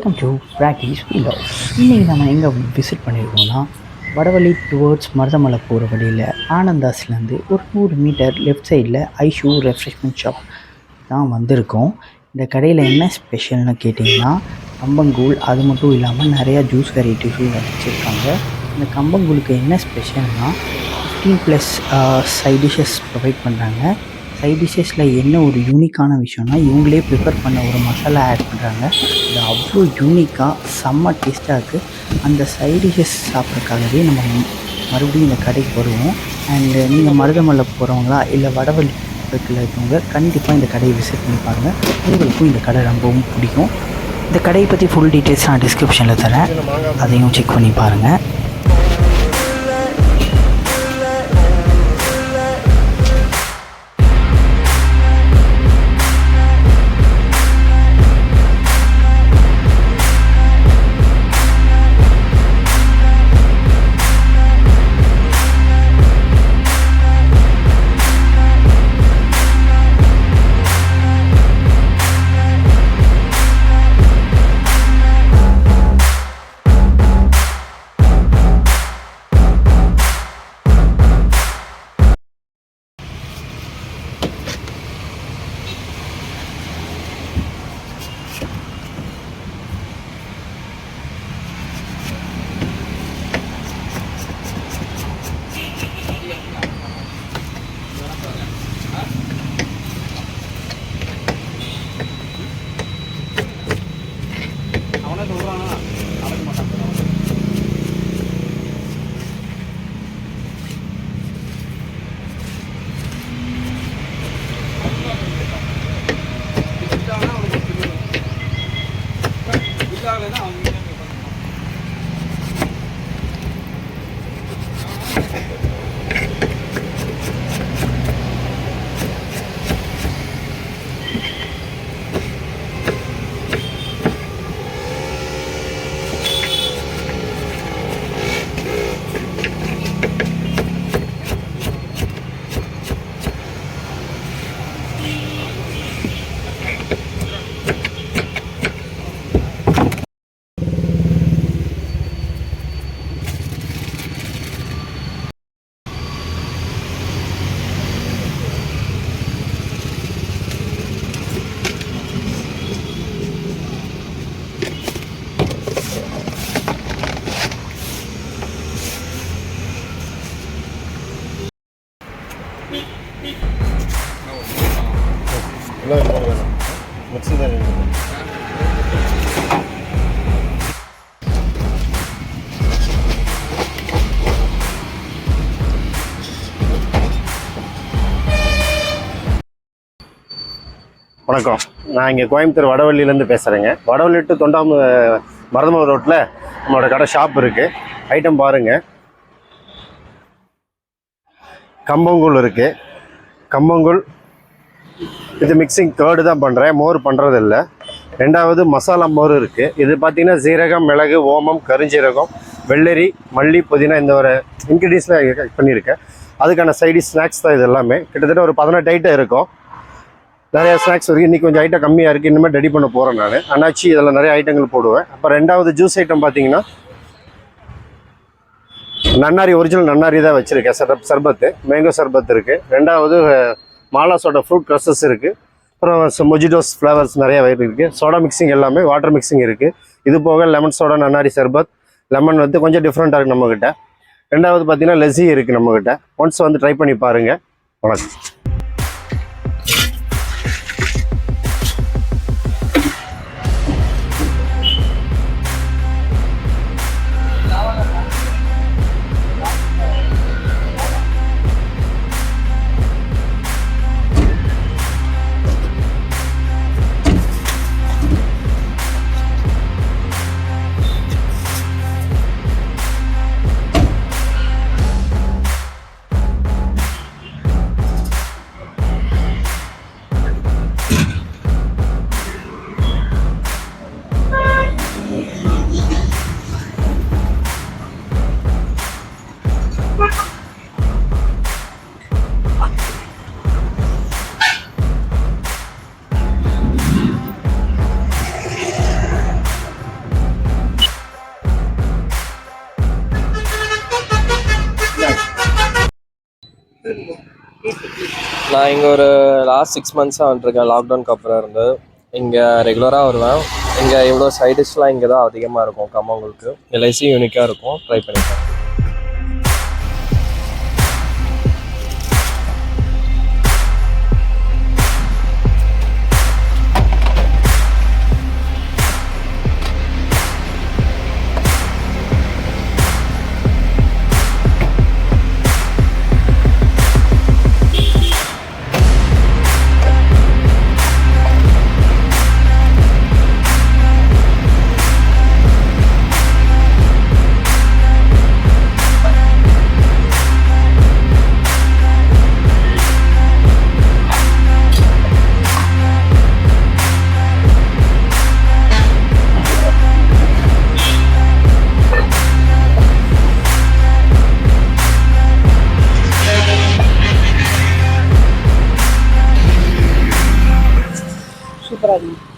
Welcome to practice wheeler. இன்றைக்கி நம்ம எங்கே விசிட் பண்ணியிருக்கோம்னா வடவள்ளி டுவர்ட்ஸ் மருதமலை போகிற வழியில் ஆனந்தாஸ்லேருந்து ஒரு 100 மீட்டர் லெஃப்ட் சைடில் ஐஷு ரெஃப்ரெஷ்மெண்ட் ஷாப் தான் வந்திருக்கோம். இந்த கடையில் என்ன ஸ்பெஷல்னு கேட்டிங்கன்னா கம்பங்கூழ், அது மட்டும் இல்லாமல் நிறையா ஜூஸ் வெரைட்டிஸும் வச்சுருக்காங்க. இந்த கம்பங்கூழுக்கு என்ன ஸ்பெஷல்னால் 15+ சைட் டிஷ்ஷஸ் ப்ரொவைட் பண்ணுறாங்க. சைட் டிஷ்ஷஸில் என்ன ஒரு யூனிக்கான விஷயம்னா இவங்களே ப்ரிப்பேர் பண்ண ஒரு மசாலா ஆட் பண்ணுறாங்க. அது அவ்வளோ யூனிக்காக செம்ம டேஸ்ட்டாக இருக்குது. அந்த சைட் டிஷ்ஷஸ் சாப்பிட்றதுக்காகவே நம்ம மறுபடியும் இந்த கடைக்கு வருவோம். அண்டு நீங்கள் மருதமலை போகிறவங்களா இல்லை வடவள்ளி பக்கத்தில் இருக்கவங்க கண்டிப்பாக இந்த கடையை விசிட் பண்ணி பாருங்கள். உங்களுக்கும் இந்த கடை ரொம்பவும் பிடிக்கும். இந்த கடையை பற்றி ஃபுல் டீட்டெயில்ஸ் நான் டிஸ்கிரிப்ஷனில் தரேன், அதையும் செக் பண்ணி பாருங்கள். வணக்கம், நான் இங்கே கோயம்புத்தூர் வடவள்ளியிலேருந்து பேசுகிறேங்க. வடவள்ளி டு மருதமலை ரோட்டில் நம்மளோட கடை ஷாப் இருக்குது. ஐட்டம் பாருங்கள். கம்பங்கூழ் இருக்குது. கம்பங்கூழ் இது மிக்சிங் கேர்டு தான் பண்ணுறேன், மோர் பண்ணுறதில்ல. ரெண்டாவது மசாலா மோர் இருக்குது. இது பார்த்திங்கன்னா சீரகம், மிளகு, ஓமம், கருஞ்சீரகம், வெள்ளரி, மல்லி, புதினா இந்த ஒரு இன்க்ரீடியன்ஸில் பண்ணியிருக்கேன். அதுக்கான சைடிஷ் ஸ்நாக்ஸ் தான் இது எல்லாமே. கிட்டத்தட்ட ஒரு 18 ஐட்டம் இருக்கும். நிறையா ஸ்நாக்ஸ் இருக்குது. இன்றைக்கி கொஞ்சம் ஐட்டம் கம்மியாக இருக்குது, இனிமேல் ரெடி பண்ண போகிறேன் நான். அண்ணாச்சி இதில் நிறைய ஐட்டங்கள் போடுவேன். அப்போ ரெண்டாவது ஜூஸ் ஐட்டம் பார்த்தீங்கன்னா நன்னாரி, ஒரிஜினல் நன்னாரி தான் வச்சுருக்கேன். சர்பத்து, மேங்கோ சர்பத் இருக்குது. ரெண்டாவது மாலாஸோட ஃப்ரூட் க்ரஷஸ் இருக்குது. அப்புறம் மொஜிடோஸ் ஃப்ளவர்ஸ் நிறையா இருக்குது. சோடா மிக்சிங் எல்லாமே, வாட்டர் மிக்சிங் இருக்குது. இது போக லெமன் சோடா, நன்னாரி சர்பத், லெமன் வந்து கொஞ்சம் டிஃப்ரெண்ட்டாக இருக்குது நம்மக்கிட்ட. ரெண்டாவது பார்த்தீங்கன்னா லெஸி இருக்குது நம்மக்கிட்ட. ஒன்ஸ் வந்து ட்ரை பண்ணி பாருங்கள். வணக்கம். நான் இங்கே ஒரு லாஸ்ட் 6 months வந்துட்டுருக்கேன். லாக்டவுனுக்கு அப்புறம் இருந்து இங்கே ரெகுலராக வருவேன். இங்கே இவ்வளோ சைடிஷ்லாம் இங்கே தான் அதிகமாக இருக்கும். கம்மங்கூழுக்கு எல்ஐசி யூனிக்காக இருக்கும். ட்ரை பண்ணிப்பேன். சூப்பராக இருக்கும்.